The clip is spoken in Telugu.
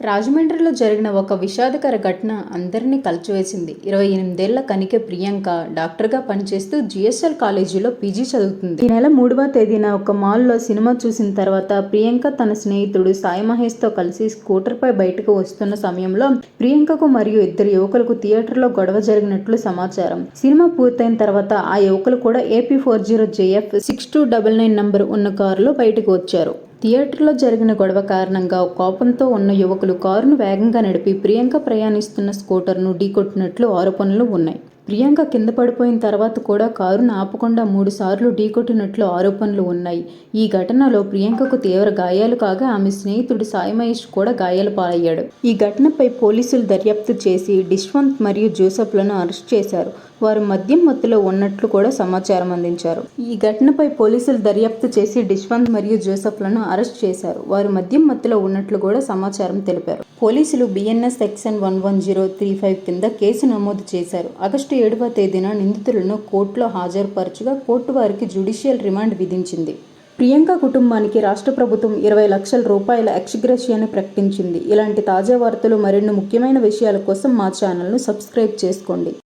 రాజమండ్రిలో జరిగిన ఒక విషాదకర ఘటన అందరినీ కలిచివేసింది. 28 ఏళ్ల కనికె ప్రియాంక డాక్టర్గా పనిచేస్తూ జిఎస్ఎల్ కాలేజీలో పీజీ చదువుతుంది. ఈ నెల 3వ తేదీన ఒక మాల్లో సినిమా చూసిన తర్వాత ప్రియాంక తన స్నేహితుడు సాయి మహేష్తో కలిసి స్కూటర్పై బయటకు వస్తున్న సమయంలో ప్రియాంకకు మరియు ఇద్దరు యువకులకు థియేటర్లో గొడవ జరిగినట్లు సమాచారం. సినిమా పూర్తయిన తర్వాత ఆ యువకులు కూడా AP40JF 6299 నంబర్ ఉన్న కారులో బయటకు వచ్చారు. థియేటర్లో జరిగిన గొడవ కారణంగా కోపంతో ఉన్న యువకులు కారును వేగంగా నడిపి ప్రియాంక ప్రయాణిస్తున్న స్కూటర్ను ఢీకొట్టినట్లు ఆరోపణలు ఉన్నాయి. ప్రియాంక కింద పడిపోయిన తర్వాత కూడా కారును ఆపకుండా 3 సార్లు ఢీకొట్టినట్లు ఆరోపణలు ఉన్నాయి. ఈ ఘటనలో ప్రియాంకకు తీవ్ర గాయాలు కాగా ఆమె స్నేహితుడు సాయి మహేష్ కూడా గాయాల పాలయ్యాడు. ఈ ఘటనపై పోలీసులు దర్యాప్తు చేసి డిష్వంత్ మరియు జోసెఫ్లను అరెస్ట్ చేశారు. వారు మద్యం మత్తులో ఉన్నట్లు కూడా సమాచారం అందించారు. ఈ ఘటనపై పోలీసులు దర్యాప్తు చేసి డిష్వంత్ మరియు జోసెఫ్లను అరెస్ట్ చేశారు. వారు మద్యం మత్తులో ఉన్నట్లు కూడా సమాచారం తెలిపారు. పోలీసులు BNS సెక్షన్ 11035 కింద కేసు నమోదు చేశారు. ఆగస్టు 7వ తేదీన నిందితులను కోర్టులో హాజరుపరచగా కోర్టు వారికి జ్యుడిషియల్ రిమాండ్ విధించింది. ప్రియాంక కుటుంబానికి రాష్ట్ర ప్రభుత్వం 20 లక్షల రూపాయల ఎక్స్గ్రేషియాను ప్రకటించింది. ఇలాంటి తాజా వార్తలు మరిన్ని ముఖ్యమైన విషయాల కోసం మా ఛానల్ను సబ్స్క్రైబ్ చేసుకోండి.